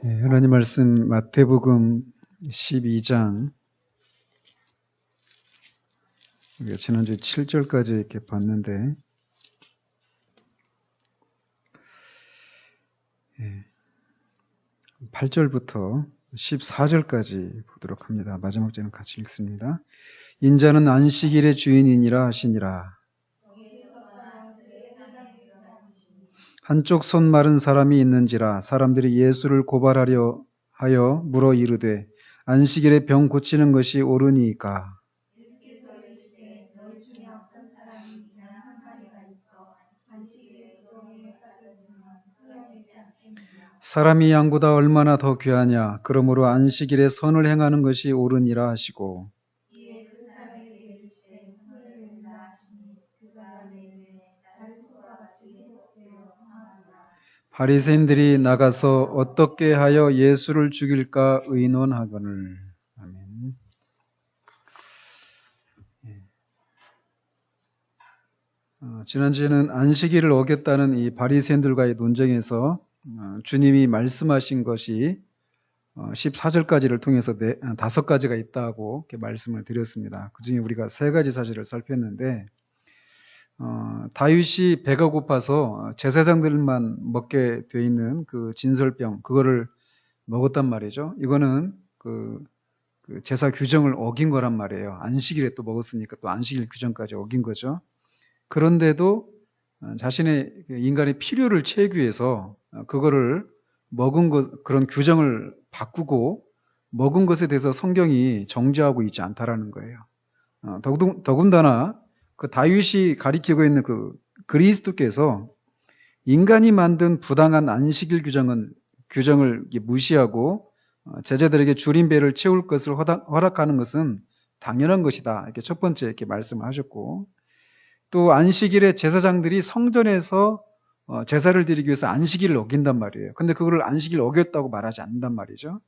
하나님 말씀 마태복음 12장 우리가 지난주에 7절까지 이렇게 봤는데 8절부터 14절까지 보도록 합니다. 마지막 절은 같이 읽습니다. 인자는 안식일의 주인이니라 하시니라. 한쪽 손 마른 사람이 있는지라 사람들이 예수를 고발하려 하여 물어 이르되 안식일에 병 고치는 것이 옳으니까. 사람이 양보다 얼마나 더 귀하냐. 그러므로 안식일에 선을 행하는 것이 옳으니라 하시고 바리새인들이 나가서 어떻게 하여 예수를 죽일까 의논하거늘. 아멘. 지난주에는 안식일을 어겼다는 이 바리새인들과의 논쟁에서 주님이 말씀하신 것이 14절까지를 통해서 5가지가 있다고 이렇게 말씀을 드렸습니다. 그중에 우리가 3가지 사실을 살폈는데 다윗이 배가 고파서 제사장들만 먹게 돼 있는 그 진설병 그거를 먹었단 말이죠. 이거는 그 제사 규정을 어긴 거란 말이에요. 안식일에 또 먹었으니까 또 안식일 규정까지 어긴 거죠. 그런데도 자신의 인간의 필요를 채우기 위해서 그거를 먹은 것, 그런 규정을 바꾸고 먹은 것에 대해서 성경이 정죄하고 있지 않다라는 거예요. 더군다나 그 다윗이 가리키고 있는 그 그리스도께서 인간이 만든 부당한 안식일 규정을 무시하고 제자들에게 줄인 배를 채울 것을 허락하는 것은 당연한 것이다. 이렇게 첫 번째 이렇게 말씀을 하셨고, 또 안식일에 제사장들이 성전에서 제사를 드리기 위해서 안식일을 어긴단 말이에요. 근데 그거를 안식일 어겼다고 말하지 않는단 말이죠.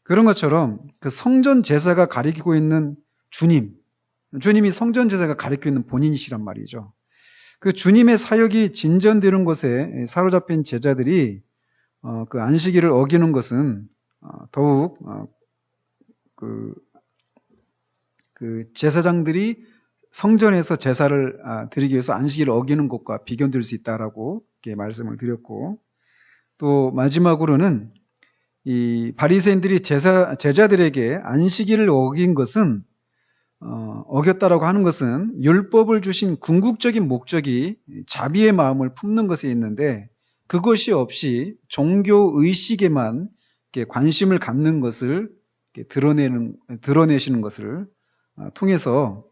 그런 것처럼 그 성전 제사가 가리키고 있는 주님이 성전 제사가 가리키고 있는 본인이시란 말이죠. 그 주님의 사역이 진전되는 것에 사로잡힌 제자들이 그 안식일을 어기는 것은 더욱 그 제사장들이 성전에서 제사를 드리기 위해서 안식일을 어기는 것과 비견될 수 있다라고 이렇게 말씀을 드렸고, 또 마지막으로는 이 바리새인들이 제자들에게 안식일을 어긴 것은 어겼다라고 하는 것은 율법을 주신 궁극적인 목적이 자비의 마음을 품는 것에 있는데 그것이 없이 종교 의식에만 관심을 갖는 것을 드러내시는 것을 통해서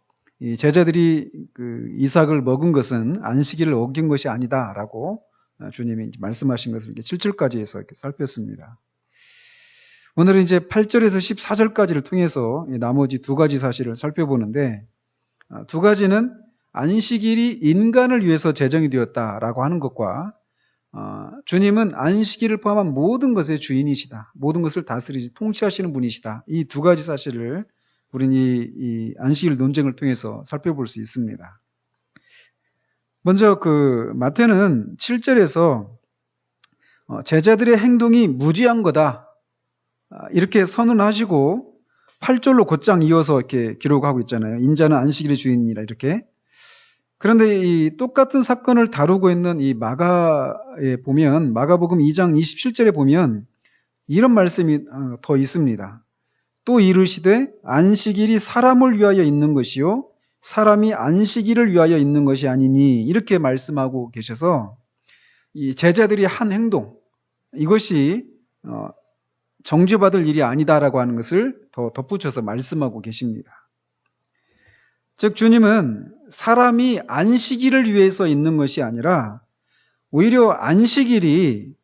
이 제자들이 그 이삭을 먹은 것은 안식일을 어긴 것이 아니다라고 주님이 말씀하신 것을 7절까지 해서 이렇게 살폈습니다. 오늘은 이제 8절에서 14절까지를 통해서 나머지 2가지 사실을 살펴보는데, 2가지는 안식일이 인간을 위해서 제정이 되었다라고 하는 것과 주님은 안식일을 포함한 모든 것의 주인이시다. 모든 것을 다스리지 통치하시는 분이시다. 이 2가지 사실을 우리는 이 안식일 논쟁을 통해서 살펴볼 수 있습니다. 먼저 그 마태는 7절에서 제자들의 행동이 무지한 거다 이렇게 선언하시고 8절로 곧장 이어서 이렇게 기록하고 있잖아요. 인자는 안식일의 주인이라 이렇게. 그런데 이 똑같은 사건을 다루고 있는 이 마가에 보면 마가복음 2장 27절에 보면 이런 말씀이 더 있습니다. 또 이르시되 안식일이 사람을 위하여 있는 것이요 사람이 안식일을 위하여 있는 것이 아니니 이렇게 말씀하고 계셔서 이 제자들이 한 행동 이것이 정죄받을 일이 아니다라고 하는 것을 더 덧붙여서 말씀하고 계십니다. 즉 주님은 사람이 안식일을 위해서 있는 것이 아니라 오히려 안식일이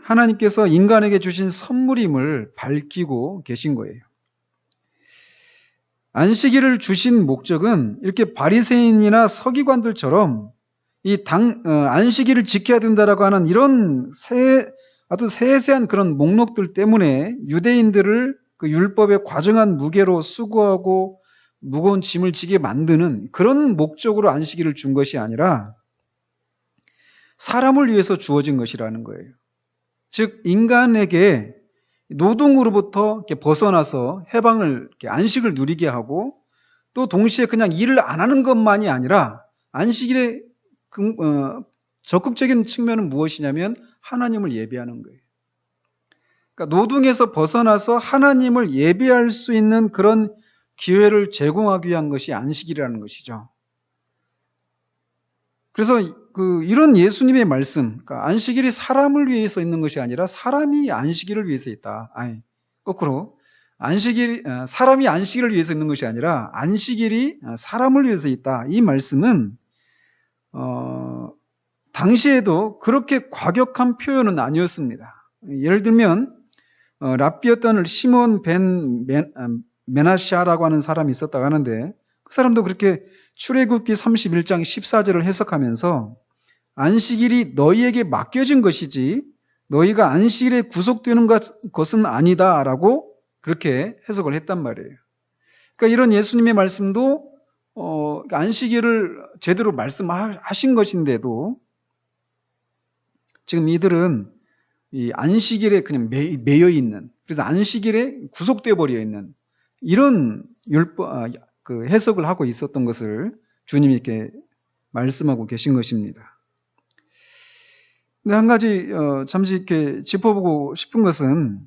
하나님께서 인간에게 주신 선물임을 밝히고 계신 거예요. 안식일을 주신 목적은 이렇게 바리새인이나 서기관들처럼 안식일을 지켜야 된다라고 하는 이런 아주 세세한 그런 목록들 때문에 유대인들을 그 율법의 과정한 무게로 수고하고 무거운 짐을 지게 만드는 그런 목적으로 안식일을 준 것이 아니라 사람을 위해서 주어진 것이라는 거예요. 즉 인간에게 노동으로부터 이렇게 벗어나서 해방을, 이렇게 안식을 누리게 하고, 또 동시에 그냥 일을 안 하는 것만이 아니라 안식일의 적극적인 측면은 무엇이냐면 하나님을 예배하는 거예요. 그러니까 노동에서 벗어나서 하나님을 예배할 수 있는 그런 기회를 제공하기 위한 것이 안식일이라는 것이죠. 그래서 이런 예수님의 말씀, 그러니까 안식일이 사람을 위해서 있는 것이 아니라 사람이 안식일을 위해서 있다. 아니, 거꾸로 사람이 안식일을 위해서 있는 것이 아니라 안식일이 사람을 위해서 있다. 이 말씀은 당시에도 그렇게 과격한 표현은 아니었습니다. 예를 들면 랍비였던 시몬 벤 메나시아라고 하는 사람이 있었다고 하는데, 그 사람도 그렇게 출애굽기 31장 14절을 해석하면서 안식일이 너희에게 맡겨진 것이지 너희가 안식일에 구속되는 것은 아니다라고 그렇게 해석을 했단 말이에요. 그러니까 이런 예수님의 말씀도 안식일을 제대로 말씀하신 것인데도 지금 이들은 이 안식일에 그냥 매여 있는, 그래서 안식일에 구속되어 버려 있는 이런 해석을 하고 있었던 것을 주님이 이렇게 말씀하고 계신 것입니다. 근데 한 가지 잠시 이렇게 짚어보고 싶은 것은,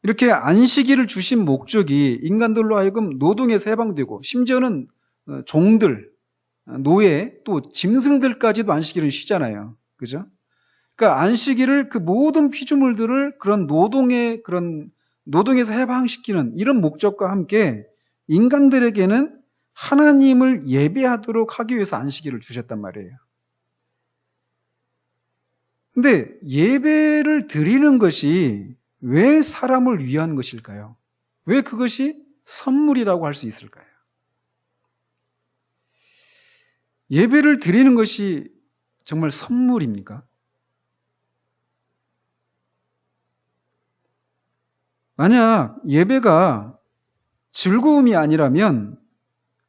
이렇게 안식일을 주신 목적이 인간들로 하여금 노동에서 해방되고, 심지어는 종들, 노예, 또 짐승들까지도 안식일을 쉬잖아요. 그죠? 그러니까 안식일을 그 모든 피조물들을 그런 노동에서 해방시키는 이런 목적과 함께 인간들에게는 하나님을 예배하도록 하기 위해서 안식일을 주셨단 말이에요. 근데 예배를 드리는 것이 왜 사람을 위한 것일까요? 왜 그것이 선물이라고 할 수 있을까요? 예배를 드리는 것이 정말 선물입니까? 만약 예배가 즐거움이 아니라면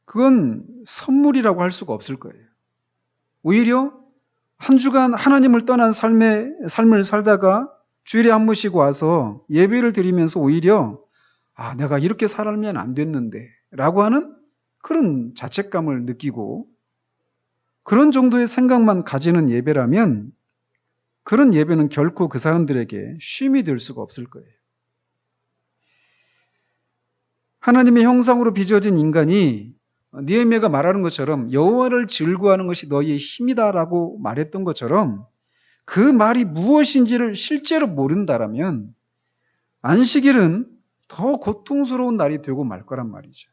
그건 선물이라고 할 수가 없을 거예요. 오히려 한 주간 하나님을 떠난 삶을 살다가 주일에 한 번씩 와서 예배를 드리면서 오히려 내가 이렇게 살면 안 됐는데 라고 하는 그런 자책감을 느끼고, 그런 정도의 생각만 가지는 예배라면 그런 예배는 결코 그 사람들에게 쉼이 될 수가 없을 거예요. 하나님의 형상으로 빚어진 인간이 느헤미야가 말하는 것처럼 여호와를 즐거워하는 것이 너희의 힘이다라고 말했던 것처럼, 그 말이 무엇인지를 실제로 모른다라면 안식일은 더 고통스러운 날이 되고 말 거란 말이죠.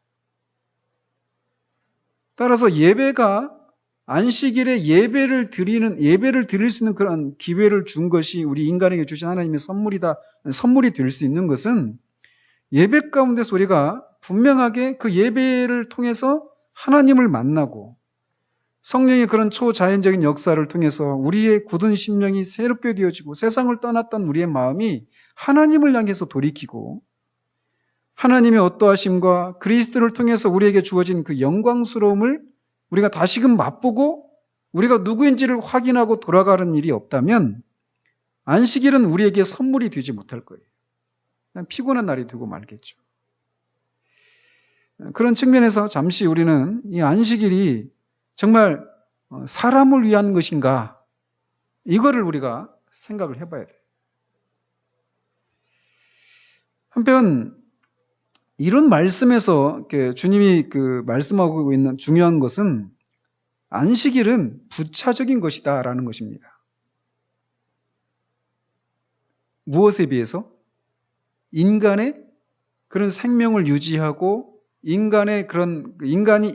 따라서 예배가, 안식일에 예배를 드릴 수 있는 그런 기회를 준 것이 우리 인간에게 주신 하나님의 선물이 될 수 있는 것은, 예배 가운데서 우리가 분명하게 그 예배를 통해서 하나님을 만나고 성령의 그런 초자연적인 역사를 통해서 우리의 굳은 심령이 새롭게 되어지고, 세상을 떠났던 우리의 마음이 하나님을 향해서 돌이키고, 하나님의 어떠하심과 그리스도를 통해서 우리에게 주어진 그 영광스러움을 우리가 다시금 맛보고 우리가 누구인지를 확인하고 돌아가는 일이 없다면 안식일은 우리에게 선물이 되지 못할 거예요. 그냥 피곤한 날이 되고 말겠죠. 그런 측면에서 잠시 우리는 이 안식일이 정말 사람을 위한 것인가, 이거를 우리가 생각을 해봐야 돼요. 한편 이런 말씀에서 주님이 말씀하고 있는 중요한 것은, 안식일은 부차적인 것이다라는 것입니다. 무엇에 비해서? 인간의 그런 생명을 유지하고 인간이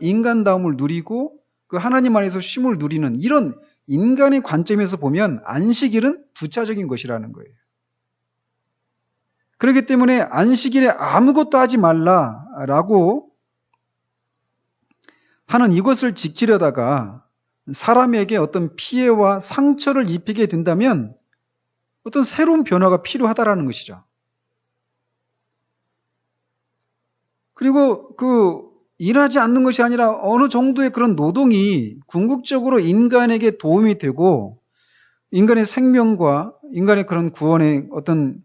인간다움을 누리고 그 하나님 안에서 쉼을 누리는 이런 인간의 관점에서 보면 안식일은 부차적인 것이라는 거예요. 그렇기 때문에 안식일에 아무것도 하지 말라라고 하는 이것을 지키려다가 사람에게 어떤 피해와 상처를 입히게 된다면 어떤 새로운 변화가 필요하다라는 것이죠. 그리고 일하지 않는 것이 아니라 어느 정도의 그런 노동이 궁극적으로 인간에게 도움이 되고 인간의 생명과 인간의 그런 구원에 어떤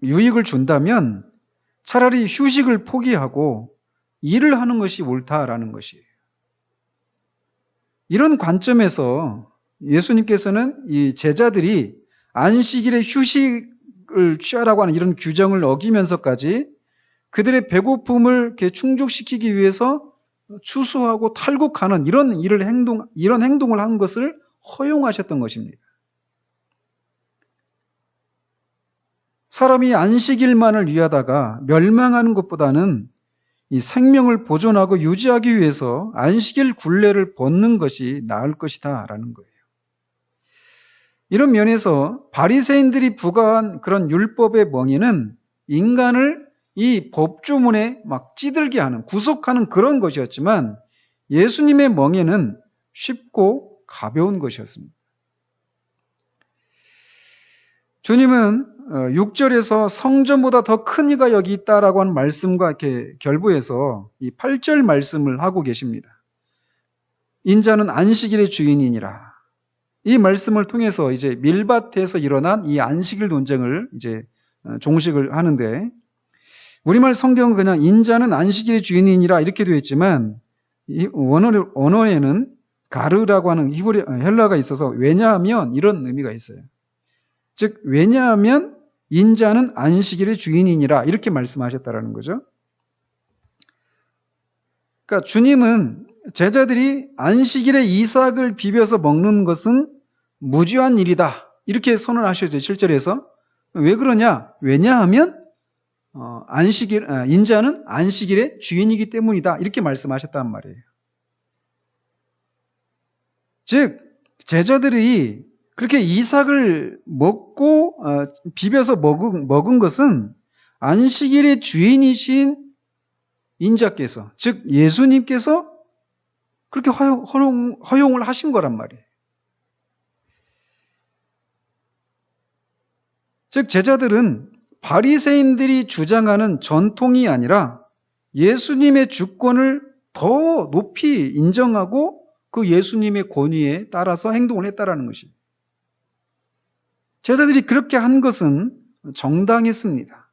유익을 준다면 차라리 휴식을 포기하고 일을 하는 것이 옳다라는 것이에요. 이런 관점에서 예수님께서는 이 제자들이 안식일에 휴식을 취하라고 하는 이런 규정을 어기면서까지 그들의 배고픔을 이렇게 충족시키기 위해서 추수하고 탈곡하는 이런 행동을 한 것을 허용하셨던 것입니다. 사람이 안식일만을 위하다가 멸망하는 것보다는 이 생명을 보존하고 유지하기 위해서 안식일 굴레를 벗는 것이 나을 것이다라는 거예요. 이런 면에서 바리새인들이 부과한 그런 율법의 멍에는 인간을 이 법조문에 막 찌들게 하는, 구속하는 그런 것이었지만 예수님의 멍에는 쉽고 가벼운 것이었습니다. 주님은 6절에서 성전보다 더 큰 이가 여기 있다라고 하는 말씀과 이렇게 결부해서 이 8절 말씀을 하고 계십니다. 인자는 안식일의 주인이니라. 이 말씀을 통해서 이제 밀밭에서 일어난 이 안식일 논쟁을 이제 종식을 하는데, 우리말 성경은 그냥 인자는 안식일의 주인이니라 이렇게 되어 있지만 이 원어에는 가르라고 하는 헬라어가 있어서 왜냐하면 이런 의미가 있어요. 즉 왜냐하면 인자는 안식일의 주인이니라 이렇게 말씀하셨다라는 거죠. 그러니까 주님은 제자들이 안식일에 이삭을 비벼서 먹는 것은 무죄한 일이다 이렇게 선언하셨죠. 7절에서. 왜 그러냐? 왜냐하면 인자는 안식일의 주인이기 때문이다 이렇게 말씀하셨단 말이에요. 즉 제자들이 그렇게 이삭을 먹고 비벼서 먹은 것은 안식일의 주인이신 인자께서, 즉 예수님께서 그렇게 허용을 하신 거란 말이에요. 즉 제자들은 바리새인들이 주장하는 전통이 아니라 예수님의 주권을 더 높이 인정하고 그 예수님의 권위에 따라서 행동을 했다라는 것입니다. 제자들이 그렇게 한 것은 정당했습니다.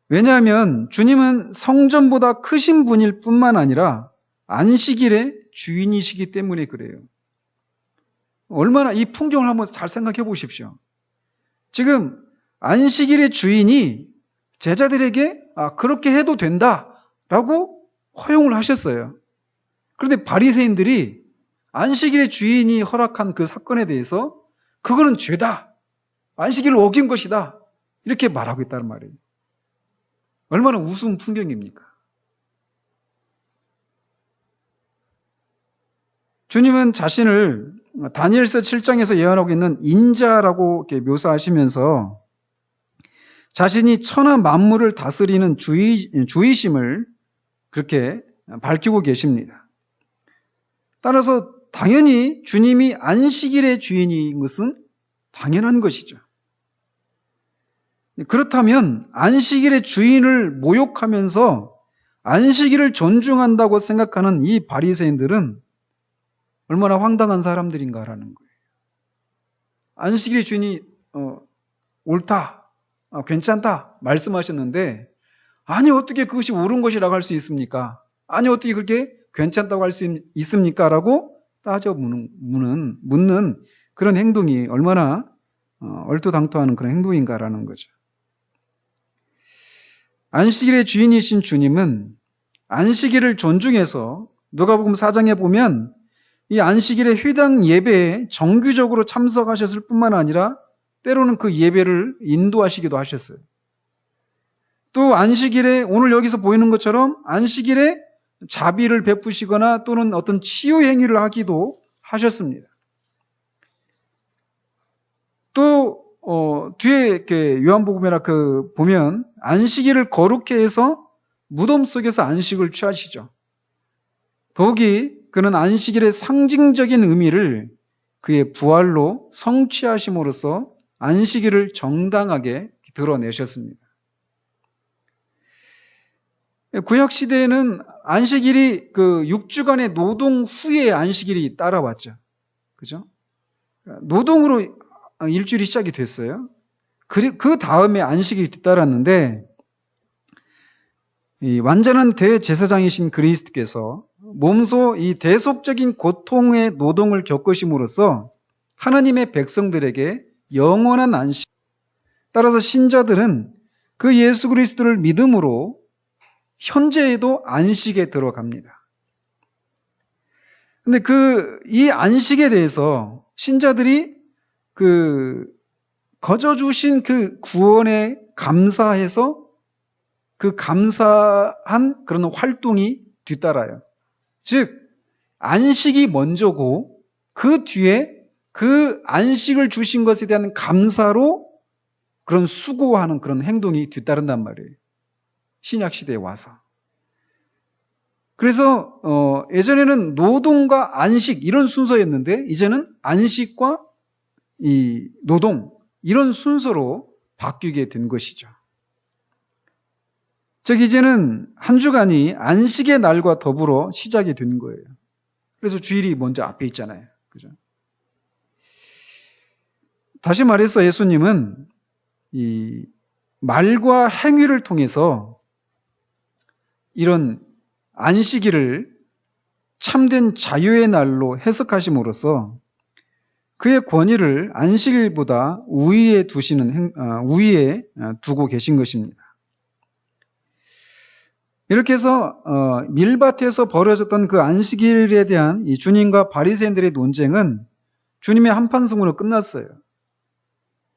왜냐하면 주님은 성전보다 크신 분일 뿐만 아니라 안식일의 주인이시기 때문에 그래요. 얼마나 이 풍경을 한번 잘 생각해 보십시오. 지금 안식일의 주인이 제자들에게 그렇게 해도 된다라고 허용을 하셨어요. 그런데 바리새인들이 안식일의 주인이 허락한 그 사건에 대해서 그거는 죄다, 안식일을 어긴 것이다 이렇게 말하고 있다는 말이에요. 얼마나 우스운 풍경입니까? 주님은 자신을 다니엘서 7장에서 예언하고 있는 인자라고 이렇게 묘사하시면서 자신이 천하 만물을 다스리는 주이심을 그렇게 밝히고 계십니다. 따라서 당연히 주님이 안식일의 주인인 것은 당연한 것이죠. 그렇다면 안식일의 주인을 모욕하면서 안식일을 존중한다고 생각하는 이 바리새인들은 얼마나 황당한 사람들인가라는 거예요. 안식일의 주인이 옳다, 괜찮다 말씀하셨는데 아니 어떻게 그것이 옳은 것이라고 할 수 있습니까? 아니 어떻게 그렇게 괜찮다고 할 수 있습니까? 라고 따져 묻는 그런 행동이 얼마나 얼토당토하는 그런 행동인가라는 거죠. 안식일의 주인이신 주님은 안식일을 존중해서 누가복음 4장에 보면 이 안식일의 회당 예배에 정규적으로 참석하셨을 뿐만 아니라 때로는 그 예배를 인도하시기도 하셨어요. 또 안식일에 오늘 여기서 보이는 것처럼 안식일에 자비를 베푸시거나 또는 어떤 치유 행위를 하기도 하셨습니다. 또 뒤에 이렇게 요한복음이나 보면 안식일을 거룩해 해서 무덤 속에서 안식을 취하시죠. 더욱이 그는 안식일의 상징적인 의미를 그의 부활로 성취하심으로써 안식일을 정당하게 드러내셨습니다. 구약 시대에는 안식일이 6주간의 노동 후에 안식일이 따라왔죠. 그죠? 노동으로 일주일이 시작이 됐어요. 그 다음에 안식이 뒤따랐는데 이 완전한 대제사장이신 그리스도께서 몸소 이 대속적인 고통의 노동을 겪으심으로써 하나님의 백성들에게 영원한 안식, 따라서 신자들은 그 예수 그리스도를 믿음으로 현재에도 안식에 들어갑니다. 근데 이 안식에 대해서 신자들이 거저 주신 그 구원에 감사해서 그 감사한 그런 활동이 뒤따라요. 즉, 안식이 먼저고 그 뒤에 그 안식을 주신 것에 대한 감사로 그런 수고하는 그런 행동이 뒤따른단 말이에요. 신약 시대에 와서. 그래서 예전에는 노동과 안식 이런 순서였는데 이제는 안식과 이 노동 이런 순서로 바뀌게 된 것이죠. 즉 이제는 한 주간이 안식의 날과 더불어 시작이 된 거예요. 그래서 주일이 먼저 앞에 있잖아요. 그죠? 다시 말해서 예수님은 이 말과 행위를 통해서 이런 안식일을 참된 자유의 날로 해석하심으로써 그의 권위를 안식일보다 우위에 두고 계신 것입니다. 이렇게 해서 밀밭에서 벌어졌던 그 안식일에 대한 이 주님과 바리새인들의 논쟁은 주님의 한판승으로 끝났어요.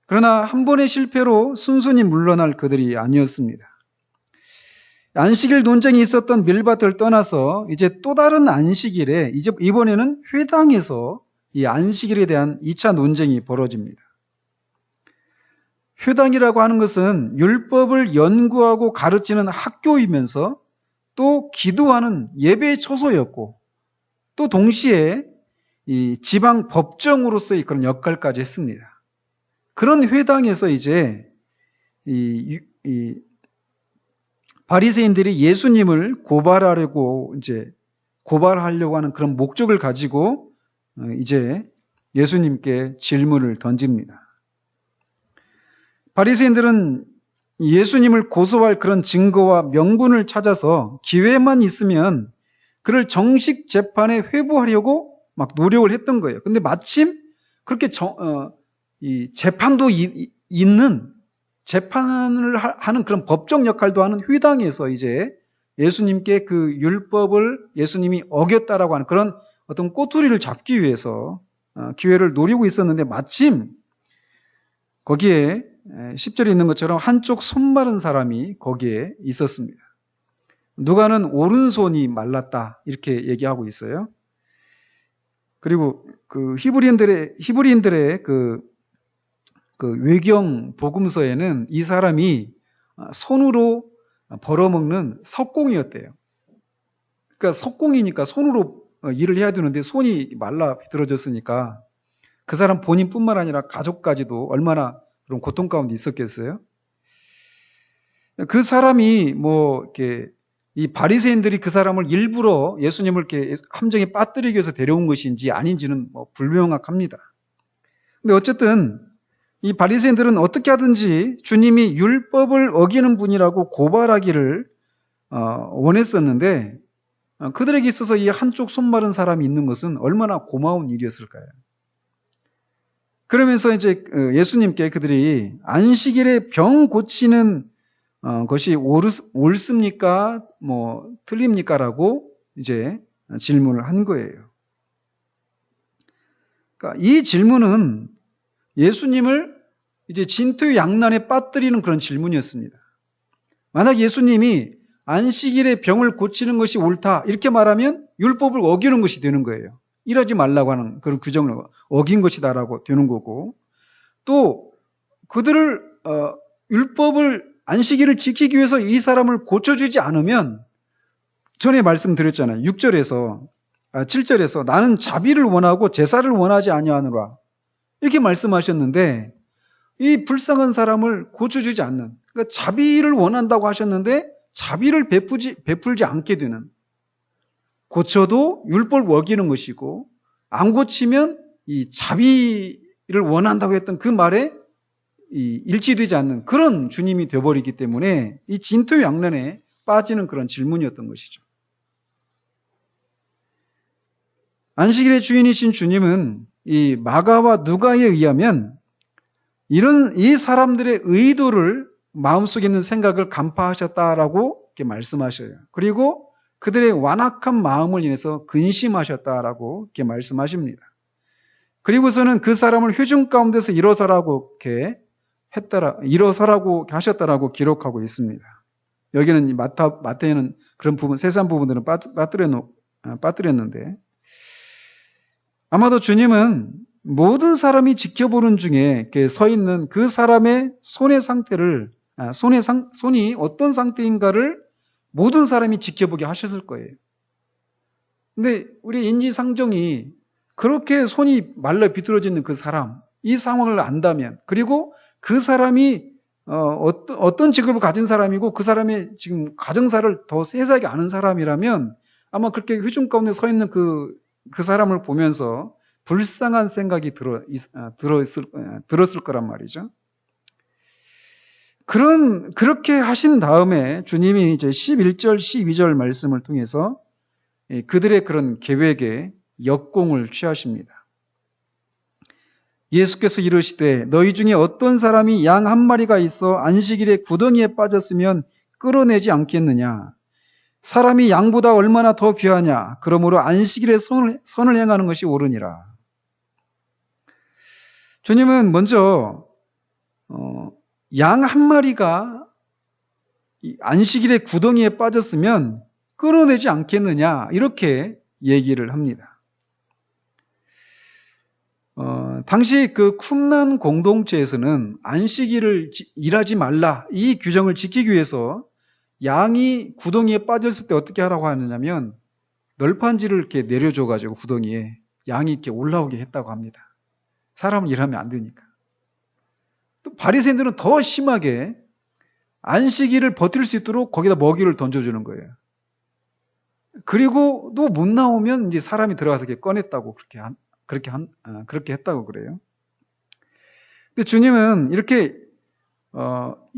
그러나 한 번의 실패로 순순히 물러날 그들이 아니었습니다. 안식일 논쟁이 있었던 밀밭을 떠나서 이제 또 다른 안식일에 이번에는 회당에서 이 안식일에 대한 2차 논쟁이 벌어집니다. 회당이라고 하는 것은 율법을 연구하고 가르치는 학교이면서 또 기도하는 예배의 처소였고 또 동시에 이 지방 법정으로서의 그런 역할까지 했습니다. 그런 회당에서 이제 이 바리새인들이 예수님을 고발하려고 하는 그런 목적을 가지고 이제 예수님께 질문을 던집니다. 바리새인들은 예수님을 고소할 그런 증거와 명분을 찾아서 기회만 있으면 그를 정식 재판에 회부하려고 막 노력을 했던 거예요. 근데 마침 그렇게 이 재판도 있는 재판을 하는 그런 법정 역할도 하는 회당에서 이제 예수님께 그 율법을 예수님이 어겼다라고 하는 그런 어떤 꼬투리를 잡기 위해서 기회를 노리고 있었는데 마침 거기에 10절에 있는 것처럼 한쪽 손 마른 사람이 거기에 있었습니다. 누가는 오른손이 말랐다 이렇게 얘기하고 있어요. 그리고 그 히브리인들의 그 외경 복음서에는 이 사람이 손으로 벌어먹는 석공이었대요. 그러니까 석공이니까 손으로 일을 해야 되는데 손이 말라 비틀어졌으니까 그 사람 본인뿐만 아니라 가족까지도 얼마나 그런 고통 가운데 있었겠어요? 그 사람이 이렇게 이 바리새인들이 그 사람을 일부러 예수님을 이렇게 함정에 빠뜨리기 위해서 데려온 것인지 아닌지는 불명확합니다. 근데 어쨌든 이 바리새인들은 어떻게 하든지 주님이 율법을 어기는 분이라고 고발하기를 원했었는데 그들에게 있어서 이 한쪽 손 마른 사람이 있는 것은 얼마나 고마운 일이었을까요? 그러면서 이제 예수님께 그들이 안식일에 병 고치는 것이 옳습니까? 틀립니까? 라고 이제 질문을 한 거예요. 그러니까 이 질문은 예수님을 이제 진퇴양난에 빠뜨리는 그런 질문이었습니다. 만약 예수님이 안식일에 병을 고치는 것이 옳다 이렇게 말하면 율법을 어기는 것이 되는 거예요. 이러지 말라고 하는 그런 규정을 어긴 것이다라고 되는 거고 또 그들을 율법을 안식일을 지키기 위해서 이 사람을 고쳐주지 않으면 전에 말씀드렸잖아요. 7절에서 나는 자비를 원하고 제사를 원하지 아니하노라 이렇게 말씀하셨는데 이 불쌍한 사람을 고쳐주지 않는 그러니까 자비를 원한다고 하셨는데 자비를 베풀지 않게 되는 고쳐도 율법을 어기는 것이고 안 고치면 이 자비를 원한다고 했던 그 말에 일치되지 않는 그런 주님이 되어버리기 때문에 이 진토양난에 빠지는 그런 질문이었던 것이죠. 안식일의 주인이신 주님은 이 마가와 누가에 의하면 이 사람들의 의도를 마음속에 있는 생각을 간파하셨다라고 이렇게 말씀하셔요. 그리고 그들의 완악한 마음을 인해서 근심하셨다라고 이렇게 말씀하십니다. 그리고서는 그 사람을 회중 가운데서 일어서라고 하셨다라고 기록하고 있습니다. 여기는 마태에는 그런 부분, 세세한 부분들은 빠뜨렸는데, 아마도 주님은 모든 사람이 지켜보는 중에 이렇게 서 있는 그 사람의 손의 상태를, 손이 어떤 상태인가를 모든 사람이 지켜보게 하셨을 거예요. 근데 우리 인지상정이 그렇게 손이 말라 비틀어지는 그 사람, 이 상황을 안다면, 그리고 그 사람이 어떤 직업을 가진 사람이고 그 사람의 지금 가정사를 더 세세하게 아는 사람이라면 아마 그렇게 회중 가운데 서 있는 그 사람을 보면서 불쌍한 생각이 들었을 거란 말이죠. 그렇게 하신 다음에 주님이 이제 11절, 12절 말씀을 통해서 그들의 그런 계획에 역공을 취하십니다. 예수께서 이르시되 너희 중에 어떤 사람이 양 한 마리가 있어 안식일에 구덩이에 빠졌으면 끌어내지 않겠느냐? 사람이 양보다 얼마나 더 귀하냐? 그러므로 안식일에 선을 행하는 것이 옳으니라. 주님은 먼저 양 한 마리가 안식일에 구덩이에 빠졌으면 끌어내지 않겠느냐? 이렇게 얘기를 합니다. 당시 그 쿰난 공동체에서는 안식일을 일하지 말라 이 규정을 지키기 위해서 양이 구덩이에 빠졌을 때 어떻게 하라고 하느냐면 널판지를 이렇게 내려줘가지고 구덩이에 양이 이렇게 올라오게 했다고 합니다. 사람은 일하면 안 되니까. 또 바리새인들은 더 심하게 안식일을 버틸 수 있도록 거기다 먹이를 던져주는 거예요. 그리고 또 못 나오면 이제 사람이 들어가서 이렇게 꺼냈다고 그렇게 했다고 그래요. 근데 주님은 이렇게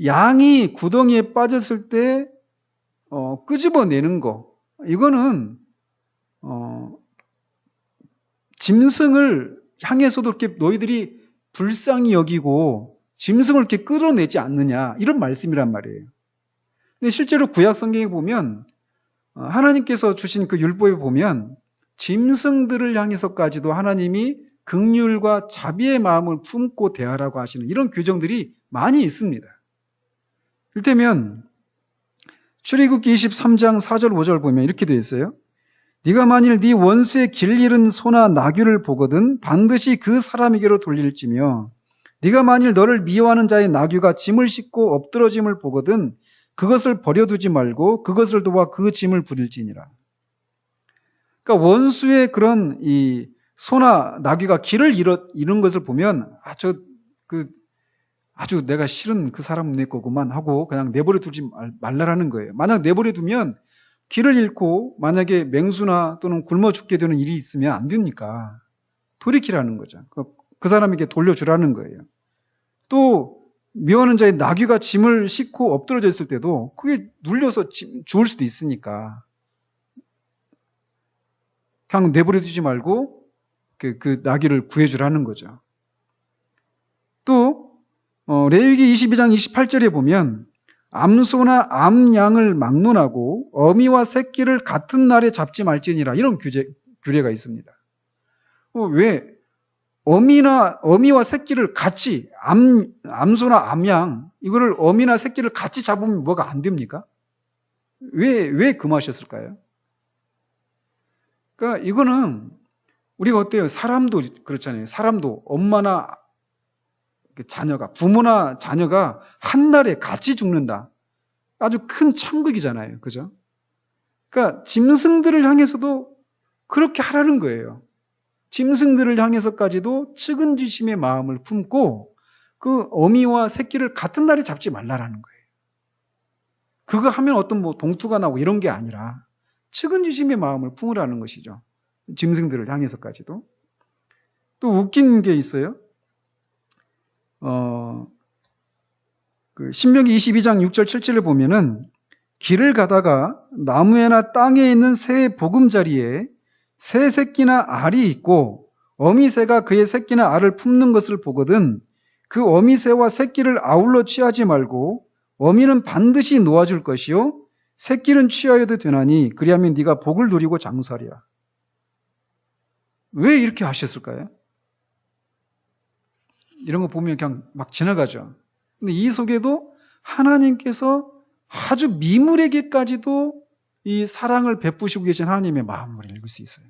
양이 구덩이에 빠졌을 때 끄집어내는 거, 이거는 짐승을 향해서도 이렇게 너희들이 불쌍히 여기고 짐승을 이렇게 끌어내지 않느냐 이런 말씀이란 말이에요. 근데 실제로 구약 성경에 보면 하나님께서 주신 그 율법에 보면 짐승들을 향해서까지도 하나님이 긍휼과 자비의 마음을 품고 대하라고 하시는 이런 규정들이 많이 있습니다. 이를테면 출애굽기 23장 4절 5절 보면 이렇게 되어 있어요. 네가 만일 네 원수의 길 잃은 소나 나귀를 보거든 반드시 그 사람에게로 돌릴지며 네가 만일 너를 미워하는 자의 나귀가 짐을 싣고 엎드러짐을 보거든 그것을 버려두지 말고 그것을 도와 그 짐을 부릴지니라. 그러니까 원수의 그런 이 소나 나귀가 길을 잃은 것을 보면 아주 내가 싫은 그 사람 내 거구만 하고 그냥 내버려 두지 말라라는 거예요. 만약 내버려 두면 길을 잃고 만약에 맹수나 또는 굶어 죽게 되는 일이 있으면 안 되니까 돌이키라는 거죠. 그 사람에게 돌려주라는 거예요. 또 미워하는 자의 나귀가 짐을 싣고 엎드러져 있을 때도 그게 눌려서 죽을 수도 있으니까 그냥 내버려 두지 말고 그 나귀를 구해주라는 거죠. 또 레위기 22장 28절에 보면 암소나 암양을 막론하고 어미와 새끼를 같은 날에 잡지 말지니라 이런 규례가 있습니다. 왜 어미와 새끼를 같이 암소나 암양 이거를 어미나 새끼를 같이 잡으면 뭐가 안 됩니까? 왜 금하셨을까요? 그러니까 이거는 우리가 어때요? 사람도 그렇잖아요. 사람도 엄마나 자녀가 부모나 자녀가 한날에 같이 죽는다. 아주 큰 참극이잖아요. 그죠? 그러니까 짐승들을 향해서도 그렇게 하라는 거예요. 짐승들을 향해서까지도 측은지심의 마음을 품고 그 어미와 새끼를 같은 날에 잡지 말라라는 거예요. 그거 하면 어떤 동투가 나고 이런 게 아니라 측은지심의 마음을 품으라는 것이죠. 짐승들을 향해서까지도. 또 웃긴 게 있어요. 그 신명기 22장 6절 7절을 보면은 길을 가다가 나무에나 땅에 있는 새의 보금자리에 새 새끼나 알이 있고 어미새가 그의 새끼나 알을 품는 것을 보거든 그 어미새와 새끼를 아울러 취하지 말고 어미는 반드시 놓아줄 것이요 새끼는 취하여도 되나니 그리하면 네가 복을 누리고 장수하리라. 왜 이렇게 하셨을까요? 이런 거 보면 그냥 막 지나가죠. 근데 이 속에도 하나님께서 아주 미물에게까지도 이 사랑을 베푸시고 계신 하나님의 마음을 읽을 수 있어요.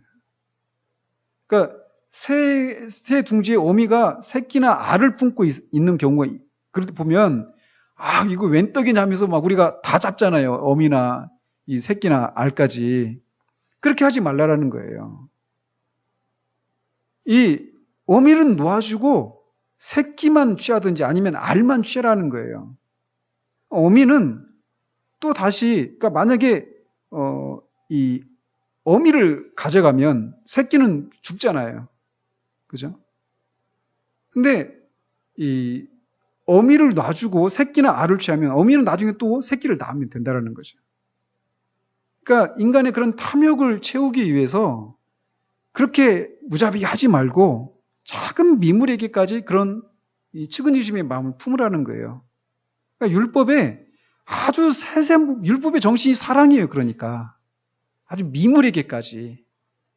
그러니까 새 둥지의 어미가 새끼나 알을 품고 있는 경우가 그럴 때 보면 이거 웬 떡이냐 하면서 막 우리가 다 잡잖아요. 어미나 이 새끼나 알까지. 그렇게 하지 말라라는 거예요. 이 어미는 놓아주고 새끼만 취하든지 아니면 알만 취하라는 거예요. 어미는 또 다시, 그러니까 만약에 이 어미를 가져가면 새끼는 죽잖아요. 그죠? 근데 이 어미를 놔주고 새끼나 알을 취하면 어미는 나중에 또 새끼를 낳으면 된다는 거죠. 그러니까 인간의 그런 탐욕을 채우기 위해서 그렇게 무자비하게 하지 말고 작은 미물에게까지 그런 이 측은지심의 마음을 품으라는 거예요. 그러니까 율법에 아주 율법의 정신이 사랑이에요. 그러니까 아주 미물에게까지.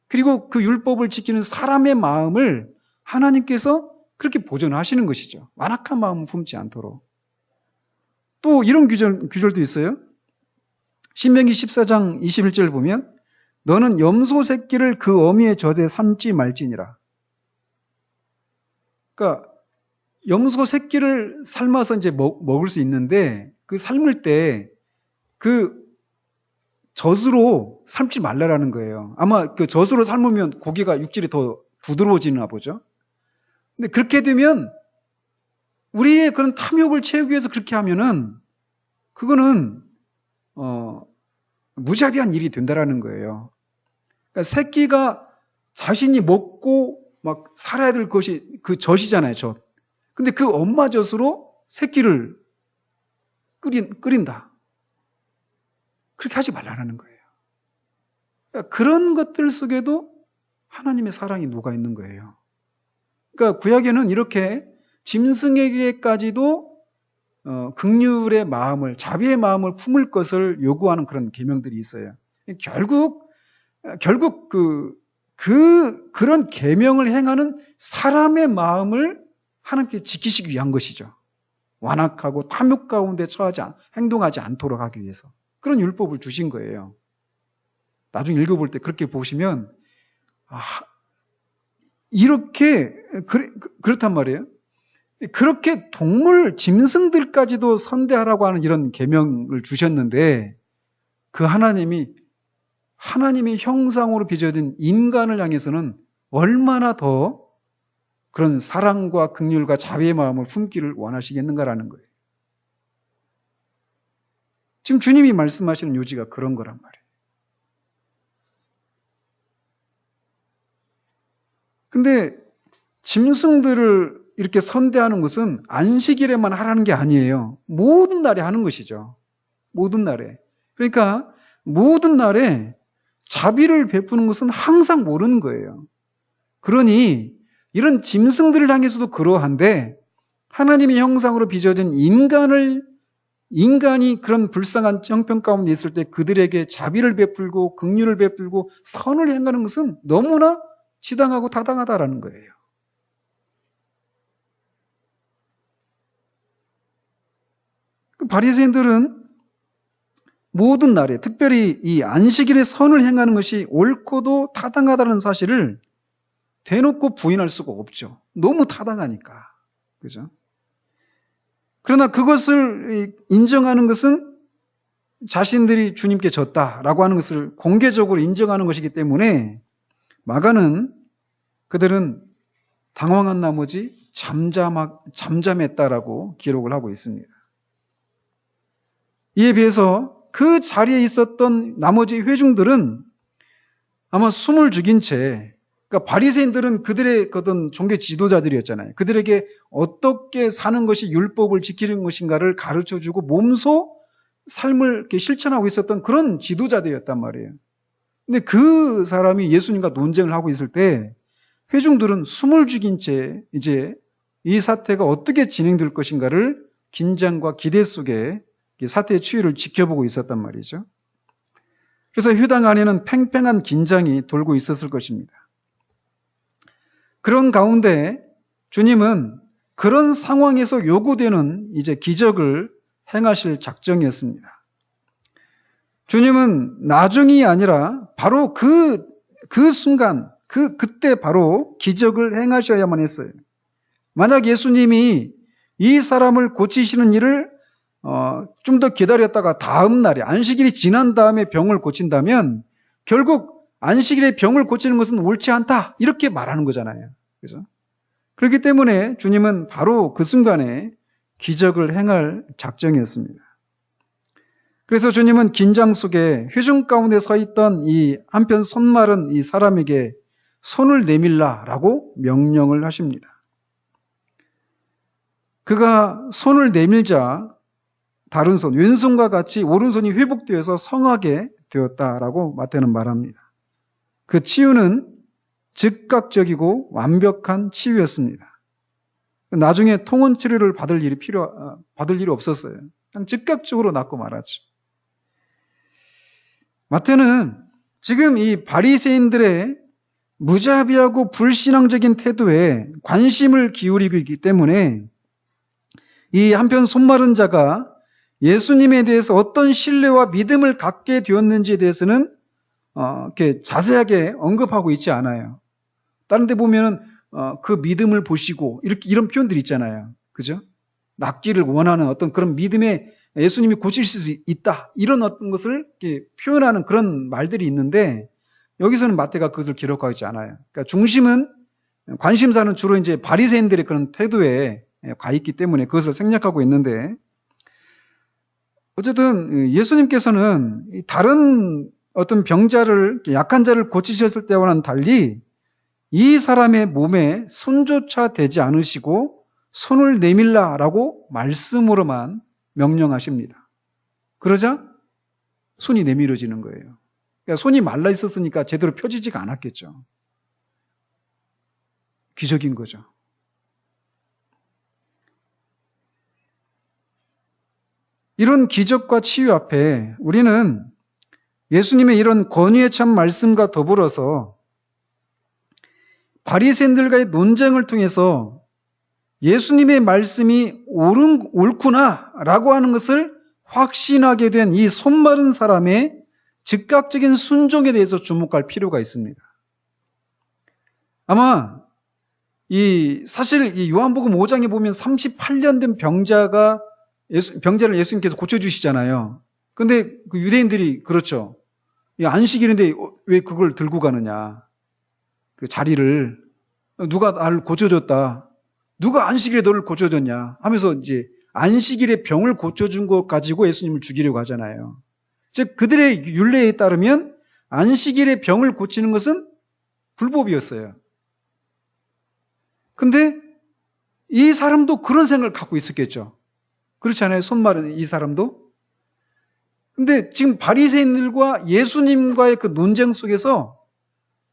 그리고 그 율법을 지키는 사람의 마음을 하나님께서 그렇게 보존하시는 것이죠. 완악한 마음을 품지 않도록. 또 이런 규절도 있어요. 신명기 14장 21절 보면 너는 염소 새끼를 그 어미의 젖에 삶지 말지니라. 그러니까 염소 새끼를 삶아서 이제 먹을 수 있는데 그 삶을 때 그 젖으로 삶지 말라라는 거예요. 아마 그 젖으로 삶으면 고기가 육질이 더 부드러워지나 보죠. 근데 그렇게 되면 우리의 그런 탐욕을 채우기 위해서 그렇게 하면은 그거는 무자비한 일이 된다라는 거예요. 그러니까 새끼가 자신이 먹고 막 살아야 될 것이 그 젖이잖아요, 젖. 근데 그 엄마 젖으로 새끼를 끓인다. 그렇게 하지 말라는 거예요. 그러니까 그런 것들 속에도 하나님의 사랑이 녹아 있는 거예요. 그러니까 구약에는 이렇게 짐승에게까지도 긍휼의 마음을, 자비의 마음을 품을 것을 요구하는 그런 계명들이 있어요. 결국 그런 계명을 행하는 사람의 마음을 하나님께 지키시기 위한 것이죠. 완악하고 탐욕 가운데 행동하지 않도록 하기 위해서. 그런 율법을 주신 거예요. 나중에 읽어볼 때 그렇게 보시면, 그렇단 말이에요. 그렇게 짐승들까지도 선대하라고 하는 이런 계명을 주셨는데, 그 하나님의 형상으로 빚어진 인간을 향해서는 얼마나 더 그런 사랑과 긍휼과 자비의 마음을 품기를 원하시겠는가라는 거예요. 지금 주님이 말씀하시는 요지가 그런 거란 말이에요. 근데 짐승들을 이렇게 선대하는 것은 안식일에만 하라는 게 아니에요. 모든 날에 하는 것이죠. 모든 날에. 그러니까 모든 날에 자비를 베푸는 것은 항상 모르는 거예요. 그러니 이런 짐승들을 향해서도 그러한데 하나님의 형상으로 빚어진 인간이 그런 불쌍한 형편 가운데 있을 때 그들에게 자비를 베풀고 긍휼을 베풀고 선을 행하는 것은 너무나 지당하고 타당하다라는 거예요. 바리새인들은 모든 날에 특별히 이 안식일에 선을 행하는 것이 옳고도 타당하다는 사실을 대놓고 부인할 수가 없죠. 너무 타당하니까. 그죠? 그러나 그것을 인정하는 것은 자신들이 주님께 졌다라고 하는 것을 공개적으로 인정하는 것이기 때문에 마가는 그들은 당황한 나머지 잠잠했다라고 기록을 하고 있습니다. 이에 비해서 그 자리에 있었던 나머지 회중들은 아마 숨을 죽인 채 그러니까 바리새인들은 그들의 어떤 종교 지도자들이었잖아요. 그들에게 어떻게 사는 것이 율법을 지키는 것인가를 가르쳐주고 몸소 삶을 이렇게 실천하고 있었던 그런 지도자들이었단 말이에요. 근데 그 사람이 예수님과 논쟁을 하고 있을 때 회중들은 숨을 죽인 채 이제 이 사태가 어떻게 진행될 것인가를 긴장과 기대 속에 사태의 추이를 지켜보고 있었단 말이죠. 그래서 회당 안에는 팽팽한 긴장이 돌고 있었을 것입니다. 그런 가운데 주님은 그런 상황에서 요구되는 이제 기적을 행하실 작정이었습니다. 주님은 나중이 아니라 바로 그 순간, 그때 바로 기적을 행하셔야만 했어요. 만약 예수님이 이 사람을 고치시는 일을 좀 더 기다렸다가 다음 날에 안식일이 지난 다음에 병을 고친다면 결국 안식일에 병을 고치는 것은 옳지 않다 이렇게 말하는 거잖아요. 그죠? 그렇기 때문에 주님은 바로 그 순간에 기적을 행할 작정이었습니다. 그래서 주님은 긴장 속에 회중 가운데 서 있던 이 한편 손 마른 이 사람에게 손을 내밀라라고 명령을 하십니다. 그가 손을 내밀자 다른 손, 왼손과 같이 오른손이 회복되어서 성하게 되었다라고 마태는 말합니다. 그 치유는 즉각적이고 완벽한 치유였습니다. 나중에 통원 치료를 받을 일이 없었어요. 그냥 즉각적으로 낫고 말았죠. 마태는 지금 이 바리새인들의 무자비하고 불신앙적인 태도에 관심을 기울이고 있기 때문에 이 한편 손마른 자가 예수님에 대해서 어떤 신뢰와 믿음을 갖게 되었는지에 대해서는 이렇게 자세하게 언급하고 있지 않아요. 다른 데 보면은 그 믿음을 보시고 이런 표현들이 있잖아요. 그죠? 낫기를 원하는 어떤 그런 믿음에 예수님이 고칠 수도 있다. 이런 어떤 것을 이렇게 표현하는 그런 말들이 있는데 여기서는 마태가 그것을 기록하고 있지 않아요. 그러니까 중심은 관심사는 주로 이제 바리새인들의 그런 태도에 가 있기 때문에 그것을 생략하고 있는데 어쨌든 예수님께서는 다른 어떤 병자를 약한 자를 고치셨을 때와는 달리 이 사람의 몸에 손조차 대지 않으시고 손을 내밀라라고 말씀으로만 명령하십니다. 그러자 손이 내밀어지는 거예요. 그러니까 손이 말라 있었으니까 제대로 펴지지가 않았겠죠. 기적인 거죠. 이런 기적과 치유 앞에 우리는 예수님의 이런 권위에 찬 말씀과 더불어서 바리새인들과의 논쟁을 통해서 예수님의 말씀이 옳구나라고 하는 것을 확신하게 된 이 손마른 사람의 즉각적인 순종에 대해서 주목할 필요가 있습니다. 아마 사실 이 요한복음 5장에 보면 38년 된 병자를 예수님께서 고쳐주시잖아요. 근데 그 유대인들이 그렇죠. 안식일인데 왜 그걸 들고 가느냐. 그 자리를. 누가 나를 고쳐줬다. 누가 안식일에 너를 고쳐줬냐 하면서 이제 안식일에 병을 고쳐준 것 가지고 예수님을 죽이려고 하잖아요. 즉 그들의 율례에 따르면 안식일에 병을 고치는 것은 불법이었어요. 근데 이 사람도 그런 생각을 갖고 있었겠죠. 그렇지 않아요? 손 마른 이 사람도? 근데 지금 바리새인들과 예수님과의 그 논쟁 속에서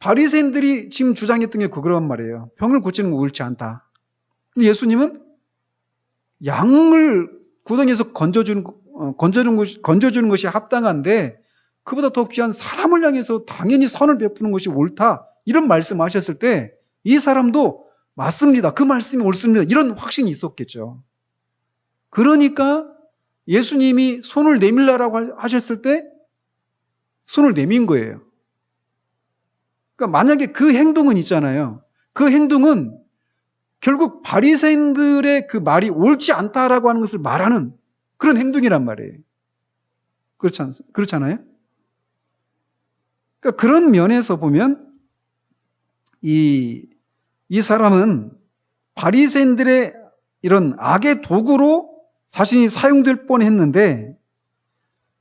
바리새인들이 지금 주장했던 게 그거란 말이에요. 병을 고치는 거 옳지 않다. 근데 예수님은 양을 구덩이에서 건져주는 것이 합당한데 그보다 더 귀한 사람을 향해서 당연히 선을 베푸는 것이 옳다. 이런 말씀하셨을 때 이 사람도 맞습니다. 그 말씀이 옳습니다. 이런 확신이 있었겠죠. 그러니까 예수님이 손을 내밀라라고 하셨을 때 손을 내민 거예요. 그러니까 만약에 그 행동은 있잖아요. 그 행동은 결국 바리새인들의 그 말이 옳지 않다라고 하는 것을 말하는 그런 행동이란 말이에요. 그렇잖아요? 그러니까 그런 면에서 보면 이 사람은 바리새인들의 이런 악의 도구로 자신이 사용될 뻔했는데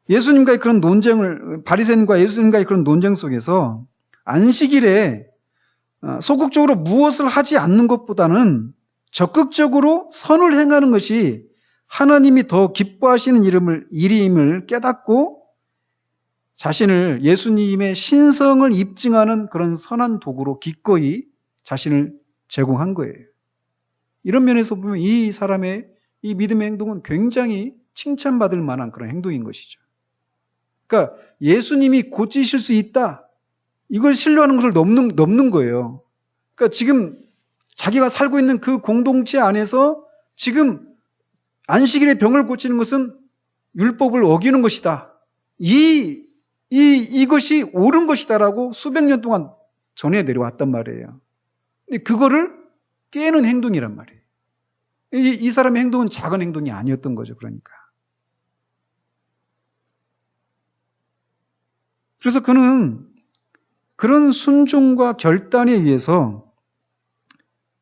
예수님과의 그런 논쟁을 바리새인과 예수님과의 그런 논쟁 속에서 안식일에 소극적으로 무엇을 하지 않는 것보다는 적극적으로 선을 행하는 것이 하나님이 더 기뻐하시는 일임을 깨닫고 자신을 예수님의 신성을 입증하는 그런 선한 도구로 기꺼이 자신을 제공한 거예요. 이런 면에서 보면 이 사람의 이 믿음의 행동은 굉장히 칭찬받을 만한 그런 행동인 것이죠. 그러니까 예수님이 고치실 수 있다. 이걸 신뢰하는 것을 넘는 거예요. 그러니까 지금 자기가 살고 있는 그 공동체 안에서 지금 안식일의 병을 고치는 것은 율법을 어기는 것이다. 이것이 옳은 것이다라고 수백 년 동안 전해 내려왔단 말이에요. 근데 그거를 깨는 행동이란 말이에요. 이 사람의 행동은 작은 행동이 아니었던 거죠. 그러니까. 그래서 그는 그런 순종과 결단에 의해서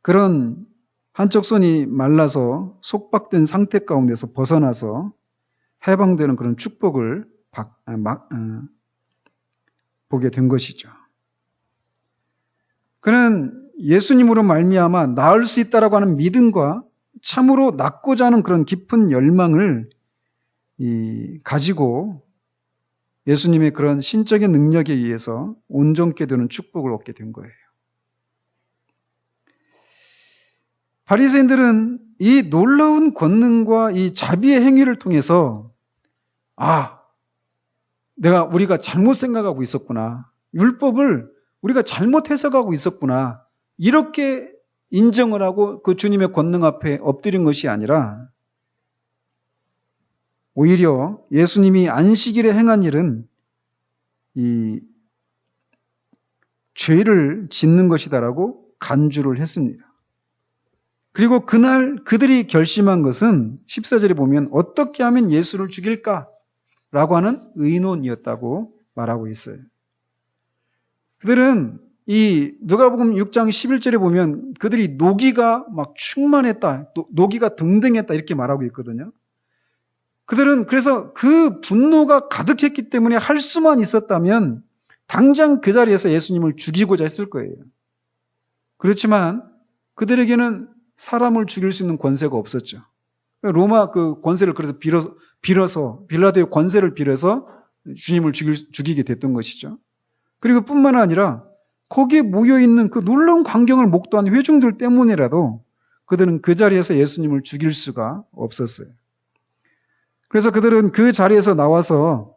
그런 한쪽 손이 말라서 속박된 상태 가운데서 벗어나서 해방되는 그런 축복을 보게 된 것이죠. 그는 예수님으로 말미암아 나을 수 있다라고 하는 믿음과 참으로 낫고자 하는 그런 깊은 열망을 가지고 예수님의 그런 신적인 능력에 의해서 온전케 되는 축복을 얻게 된 거예요. 바리새인들은 이 놀라운 권능과 이 자비의 행위를 통해서 우리가 잘못 생각하고 있었구나. 율법을 우리가 잘못 해석하고 있었구나. 이렇게 인정을 하고 그 주님의 권능 앞에 엎드린 것이 아니라 오히려 예수님이 안식일에 행한 일은 이 죄를 짓는 것이다라고 간주를 했습니다. 그리고 그날 그들이 결심한 것은 14절에 보면 어떻게 하면 예수를 죽일까라고 하는 의논이었다고 말하고 있어요. 그들은 이 누가복음 6장 11절에 보면 그들이 노기가 막 충만했다, 노기가 등등했다 이렇게 말하고 있거든요. 그들은 그래서 그 분노가 가득했기 때문에 할 수만 있었다면 당장 그 자리에서 예수님을 죽이고자 했을 거예요. 그렇지만 그들에게는 사람을 죽일 수 있는 권세가 없었죠. 로마 그 권세를 그래서 빌어서 빌라도의 권세를 빌어서 주님을 죽이게 됐던 것이죠. 그리고 뿐만 아니라 거기에 모여있는 그 놀라운 광경을 목도한 회중들 때문이라도 그들은 그 자리에서 예수님을 죽일 수가 없었어요. 그래서 그들은 그 자리에서 나와서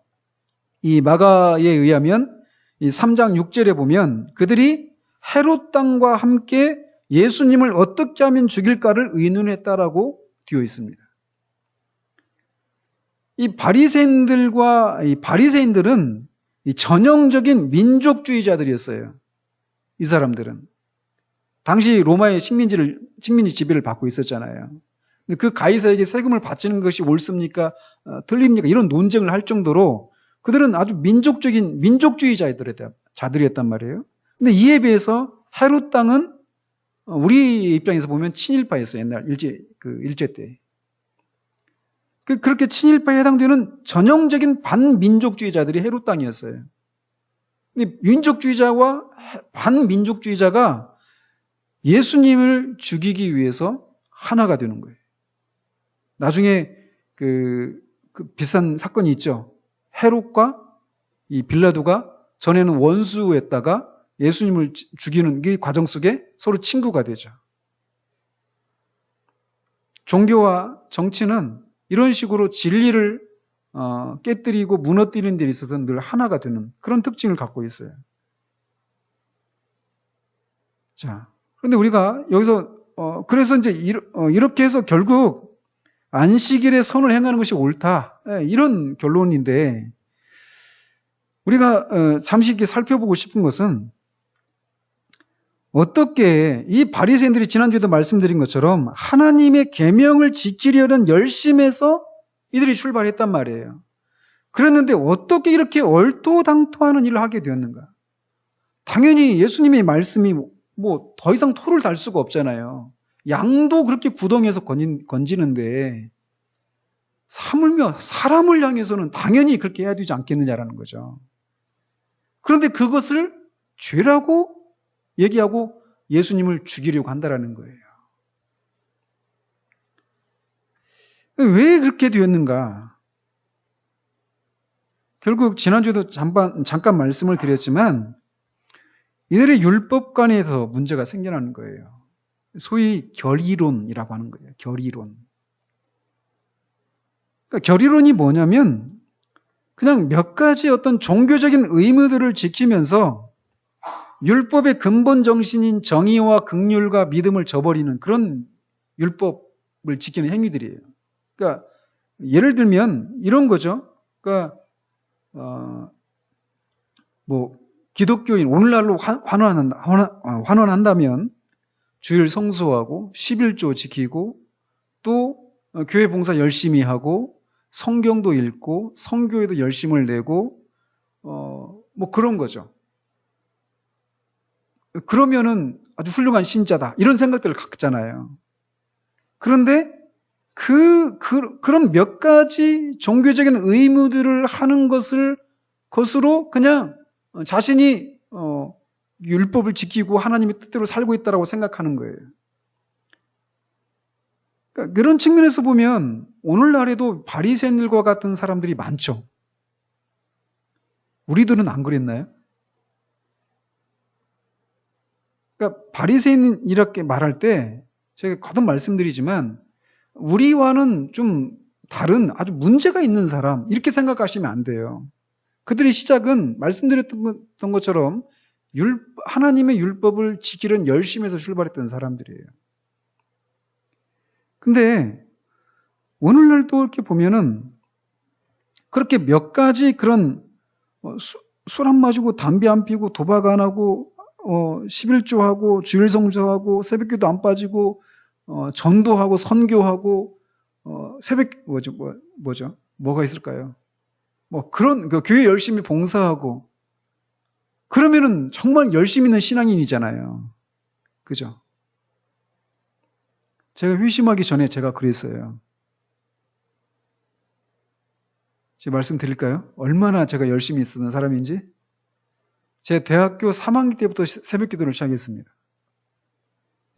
이 마가에 의하면 이 3장 6절에 보면 그들이 헤롯 땅과 함께 예수님을 어떻게 하면 죽일까를 의논했다라고 되어 있습니다. 이 바리새인들은 이 전형적인 민족주의자들이었어요. 이 사람들은 당시 로마의 식민지 지배를 받고 있었잖아요. 근데 그 가이사에게 세금을 바치는 것이 옳습니까? 틀립니까? 이런 논쟁을 할 정도로 그들은 아주 민족주의자들이었단 말이에요. 근데 이에 비해서 헤롯 땅은 우리 입장에서 보면 친일파였어요. 옛날 일제 때. 그렇게 친일파에 해당되는 전형적인 반민족주의자들이 헤롯 땅이었어요. 근데 민족주의자와 반민족주의자가 예수님을 죽이기 위해서 하나가 되는 거예요. 나중에 그 비슷한 사건이 있죠. 헤롯과 이 빌라도가 전에는 원수였다가 예수님을 죽이는 이 과정 속에 서로 친구가 되죠. 종교와 정치는 이런 식으로 진리를 깨뜨리고 무너뜨리는 데 있어서 늘 하나가 되는 그런 특징을 갖고 있어요. 자, 그런데 우리가 여기서 그래서 이제 이렇게 해서 결국 안식일에 선을 행하는 것이 옳다. 이런 결론인데 우리가 잠시 이렇게 살펴보고 싶은 것은 어떻게 이 바리새인들이 지난주에도 말씀드린 것처럼 하나님의 계명을 지키려는 열심에서 이들이 출발했단 말이에요. 그랬는데 어떻게 이렇게 얼토당토하는 일을 하게 되었는가? 당연히 예수님의 말씀이 뭐 더 이상 토를 달 수가 없잖아요. 양도 그렇게 구덩이에서 건지는데 하물며 사람을 향해서는 당연히 그렇게 해야 되지 않겠느냐라는 거죠. 그런데 그것을 죄라고 얘기하고 예수님을 죽이려고 한다라는 거예요. 왜 그렇게 되었는가? 결국 지난주에도 잠깐 말씀을 드렸지만 이들의 율법관에서 문제가 생겨나는 거예요. 소위 결의론이라고 하는 거예요. 결의론. 그러니까 결의론이 뭐냐면 그냥 몇 가지 어떤 종교적인 의무들을 지키면서 율법의 근본 정신인 정의와 긍휼과 믿음을 저버리는 그런 율법을 지키는 행위들이에요. 그러니까 예를 들면 이런 거죠. 그러니까 뭐 기독교인 오늘날로 환원한다면 주일 성수하고 11조 지키고 또 교회 봉사 열심히 하고 성경도 읽고 성교에도 열심을 내고 뭐 그런 거죠. 그러면은 아주 훌륭한 신자다 이런 생각들을 갖잖아요. 그런데 그런 몇 가지 종교적인 의무들을 하는 것으로 그냥 자신이 율법을 지키고 하나님의 뜻대로 살고 있다라고 생각하는 거예요. 그러니까 그런 측면에서 보면 오늘날에도 바리새인들과 같은 사람들이 많죠. 우리들은 안 그랬나요? 그러니까 바리새인 이렇게 말할 때 제가 거듭 말씀드리지만 우리와는 좀 다른 아주 문제가 있는 사람 이렇게 생각하시면 안 돼요. 그들의 시작은 말씀드렸던 것처럼 하나님의 율법을 지키려는 열심에서 출발했던 사람들이에요. 근데 오늘날도 이렇게 보면은 그렇게 몇 가지 그런 술 안 마시고 담배 안 피고 도박 안 하고 11조하고 주일 성수하고 새벽기도 안 빠지고 전도하고 선교하고 새벽 뭐죠? 뭐가 있을까요? 뭐 그런 그 교회 열심히 봉사하고 그러면은 정말 열심히 있는 신앙인이잖아요. 그죠? 제가 회심하기 전에 제가 그랬어요. 제가 말씀드릴까요? 얼마나 제가 열심히 있었던 사람인지? 제 대학교 3학기 때부터 새벽 기도를 시작했습니다.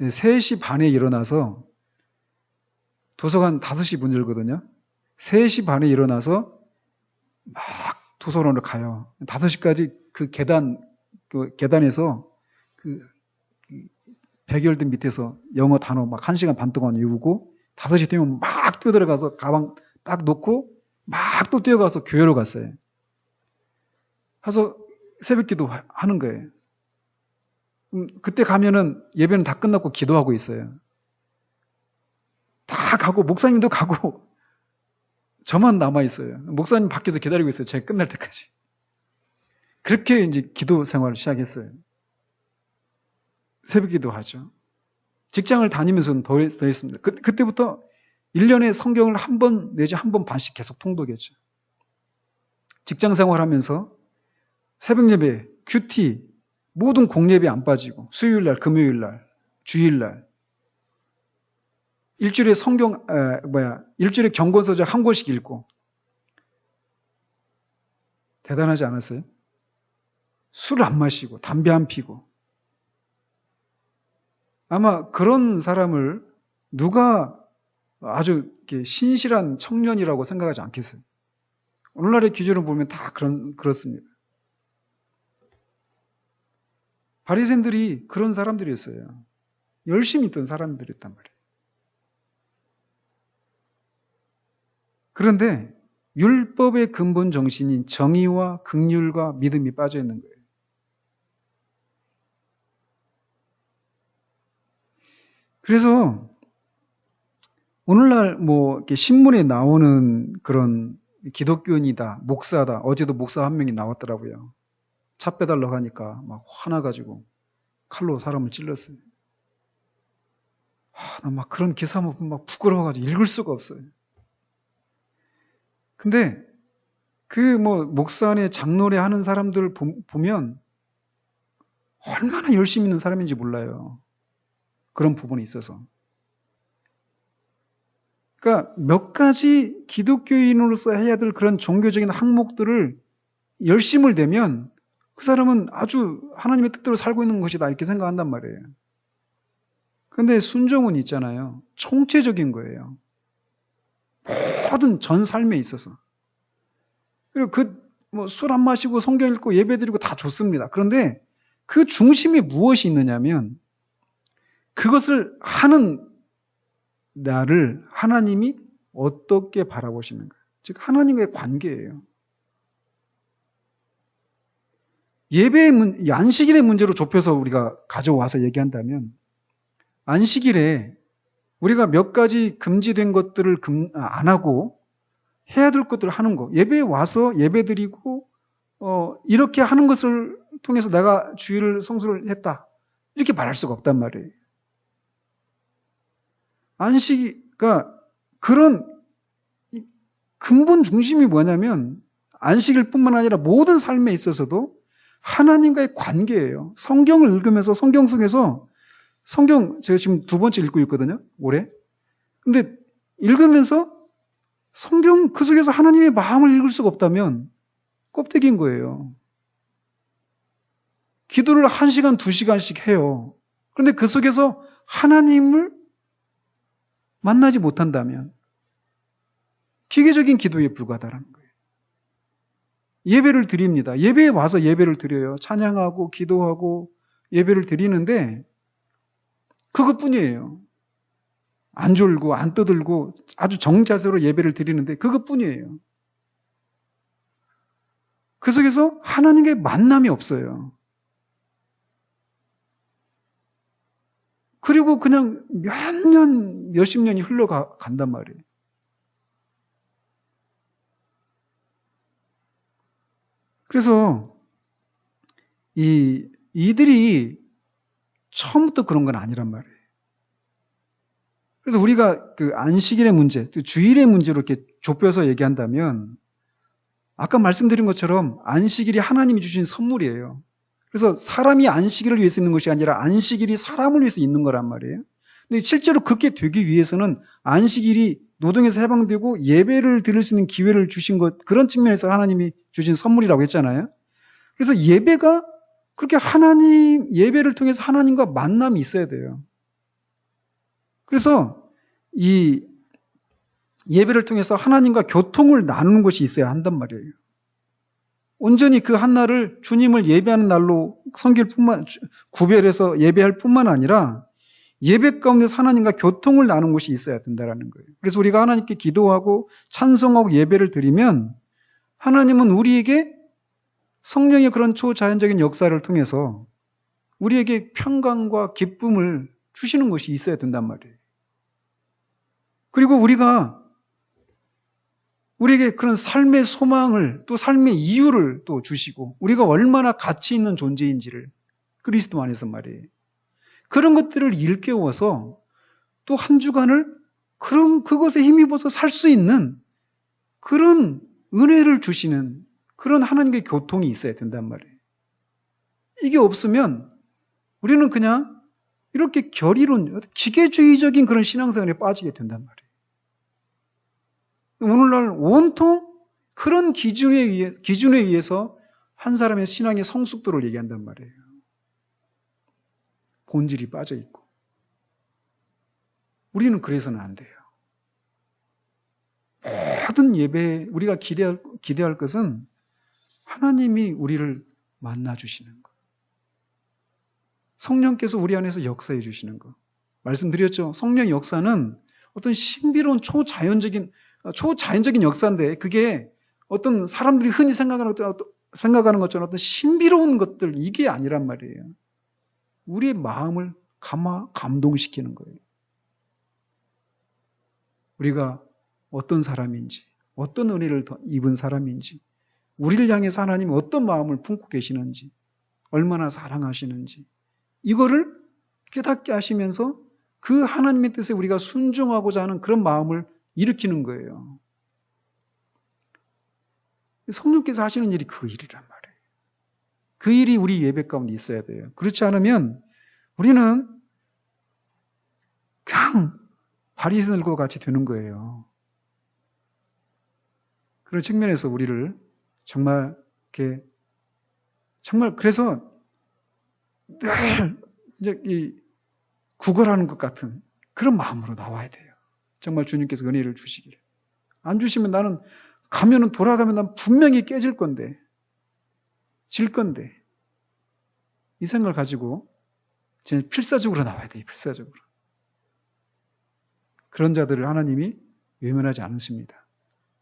3시 반에 일어나서 도서관 5시 문 열거든요. 3시 반에 일어나서 막 도서관으로 가요. 5시까지 그 계단에서 그 백열등 밑에서 영어 단어 막 1시간 반 동안 외우고 5시 되면 막 뛰어들어가서 가방 딱 놓고 막 또 뛰어가서 교회로 갔어요. 가서 새벽 기도 하는 거예요. 그때 가면은 예배는 다 끝났고 기도하고 있어요. 다 가고 목사님도 가고 저만 남아 있어요. 목사님 밖에서 기다리고 있어요. 제가 끝날 때까지. 그렇게 이제 기도 생활을 시작했어요. 새벽 기도 하죠. 직장을 다니면서는 더 했습니다. 그때부터 1년에 성경을 한 번 내지 한 번 반씩 계속 통독했죠. 직장 생활하면서 새벽 예배, 큐티, 모든 공예배 안 빠지고 수요일날, 금요일날, 주일날 일주일에 일주일에 경건서적 한 권씩 읽고 대단하지 않았어요? 술 안 마시고 담배 안 피고 아마 그런 사람을 누가 아주 신실한 청년이라고 생각하지 않겠어요? 오늘날의 기준을 보면 다 그렇습니다. 바리새인들이 그런 사람들이었어요. 열심히 있던 사람들이었단 말이에요. 그런데 율법의 근본 정신인 정의와 긍휼과 믿음이 빠져 있는 거예요. 그래서 오늘날 뭐 이렇게 신문에 나오는 그런 기독교인이다, 목사다. 어제도 목사 한 명이 나왔더라고요. 차 빼달라고 하니까 막 화나가지고 칼로 사람을 찔렀어요. 나 막 그런 기사 보면 막 부끄러워가지고 읽을 수가 없어요. 근데 그 뭐 목사네 장로례 하는 사람들 보면 얼마나 열심히 있는 사람인지 몰라요. 그런 부분에 있어서. 그러니까 몇 가지 기독교인으로서 해야 될 그런 종교적인 항목들을 열심을 내면 그 사람은 아주 하나님의 뜻대로 살고 있는 것이다 이렇게 생각한단 말이에요. 그런데 순종은 있잖아요. 총체적인 거예요. 모든 전 삶에 있어서. 그리고 술 안 마시고 성경 읽고 예배 드리고 다 좋습니다. 그런데 그 중심에 무엇이 있느냐면 그것을 하는 나를 하나님이 어떻게 바라보시는가. 즉 하나님과의 관계예요. 안식일의 문제로 좁혀서 우리가 가져와서 얘기한다면 안식일에 우리가 몇 가지 금지된 것들을 안 하고 해야 될 것들을 하는 거. 예배에 와서 예배 드리고 이렇게 하는 것을 통해서 내가 주일을 성수를 했다. 이렇게 말할 수가 없단 말이에요. 안식이가 그런 근본 중심이 뭐냐면 안식일 뿐만 아니라 모든 삶에 있어서도 하나님과의 관계예요. 성경을 읽으면서 성경 속에서 제가 지금 2번째 읽고 있거든요. 올해. 근데 읽으면서 성경 그 속에서 하나님의 마음을 읽을 수가 없다면 껍데기인 거예요. 기도를 1시간, 2시간씩 해요. 그런데 그 속에서 하나님을 만나지 못한다면 기계적인 기도에 불과하다는 거예요. 예배를 드립니다. 예배에 와서 예배를 드려요. 찬양하고 기도하고 예배를 드리는데 그것뿐이에요. 안 졸고 안 떠들고 아주 정자세로 예배를 드리는데 그것뿐이에요. 그 속에서 하나님의 만남이 없어요. 그리고 그냥 몇십 년이 흘러간단 말이에요. 그래서 이들이 처음부터 그런 건 아니란 말이에요. 그래서 우리가 그 안식일의 문제, 주일의 문제로 이렇게 좁혀서 얘기한다면 아까 말씀드린 것처럼 안식일이 하나님이 주신 선물이에요. 그래서 사람이 안식일을 위해서 있는 것이 아니라 안식일이 사람을 위해서 있는 거란 말이에요. 근데 실제로 그렇게 되기 위해서는 안식일이 노동에서 해방되고 예배를 드릴 수 있는 기회를 주신 것, 그런 측면에서 하나님이 주신 선물이라고 했잖아요. 그래서 예배가 그렇게 예배를 통해서 하나님과 만남이 있어야 돼요. 그래서 이 예배를 통해서 하나님과 교통을 나누는 것이 있어야 한단 말이에요. 온전히 그 한 날을 주님을 예배하는 날로 구별해서 예배할 뿐만 아니라 예배 가운데서 하나님과 교통을 나누는 것이 있어야 된다는 거예요. 그래서 우리가 하나님께 기도하고 찬송하고 예배를 드리면 하나님은 우리에게 성령의 그런 초자연적인 역사를 통해서 우리에게 평강과 기쁨을 주시는 것이 있어야 된단 말이에요. 그리고 우리에게 그런 삶의 소망을 또 삶의 이유를 또 주시고 우리가 얼마나 가치 있는 존재인지를 그리스도 안에서 말이에요. 그런 것들을 일깨워서 또 한 주간을 그것에 힘입어서 살 수 있는 그런 은혜를 주시는 그런 하나님의 교통이 있어야 된단 말이에요. 이게 없으면 우리는 그냥 이렇게 기계주의적인 그런 신앙생활에 빠지게 된단 말이에요. 오늘날 온통 그런 기준에 의해서 한 사람의 신앙의 성숙도를 얘기한단 말이에요. 본질이 빠져 있고. 우리는 그래서는 안 돼요. 모든 예배에 우리가 기대할 것은 하나님이 우리를 만나 주시는 것. 성령께서 우리 안에서 역사해 주시는 것. 말씀드렸죠. 성령 역사는 어떤 신비로운 초자연적인 역사인데 그게 어떤 사람들이 흔히 생각하는 것처럼 어떤 신비로운 것들 이게 아니란 말이에요. 우리의 마음을 감동시키는 거예요. 우리가 어떤 사람인지, 어떤 은혜를 입은 사람인지, 우리를 향해서 하나님이 어떤 마음을 품고 계시는지, 얼마나 사랑하시는지 이거를 깨닫게 하시면서 그 하나님의 뜻에 우리가 순종하고자 하는 그런 마음을 일으키는 거예요. 성령께서 하시는 일이 그 일이란 말이에요. 그 일이 우리 예배 가운데 있어야 돼요. 그렇지 않으면 우리는 그냥 바리새인들과 같이 되는 거예요. 그런 측면에서 우리를 정말 이렇게 정말 그래서 늘 이제 이 구걸하는 것 같은 그런 마음으로 나와야 돼요. 정말 주님께서 은혜를 주시길. 안 주시면 나는 가면은 돌아가면 난 분명히 깨질 건데, 질 건데, 이 생각을 가지고 진짜 필사적으로 나와야 돼요. 필사적으로. 그런 자들을 하나님이 외면하지 않으십니다.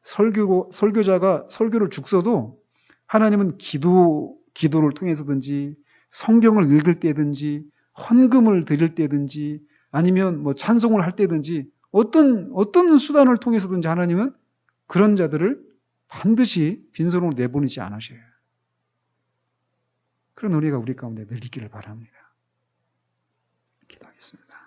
설교자가 설교를 죽서도 하나님은 기도를 통해서든지 성경을 읽을 때든지 헌금을 드릴 때든지 아니면 뭐 찬송을 할 때든지 어떤 수단을 통해서든지 하나님은 그런 자들을 반드시 빈손으로 내보내지 않으셔요. 그런 은혜가 우리 가운데 늘 있기를 바랍니다. 기도하겠습니다.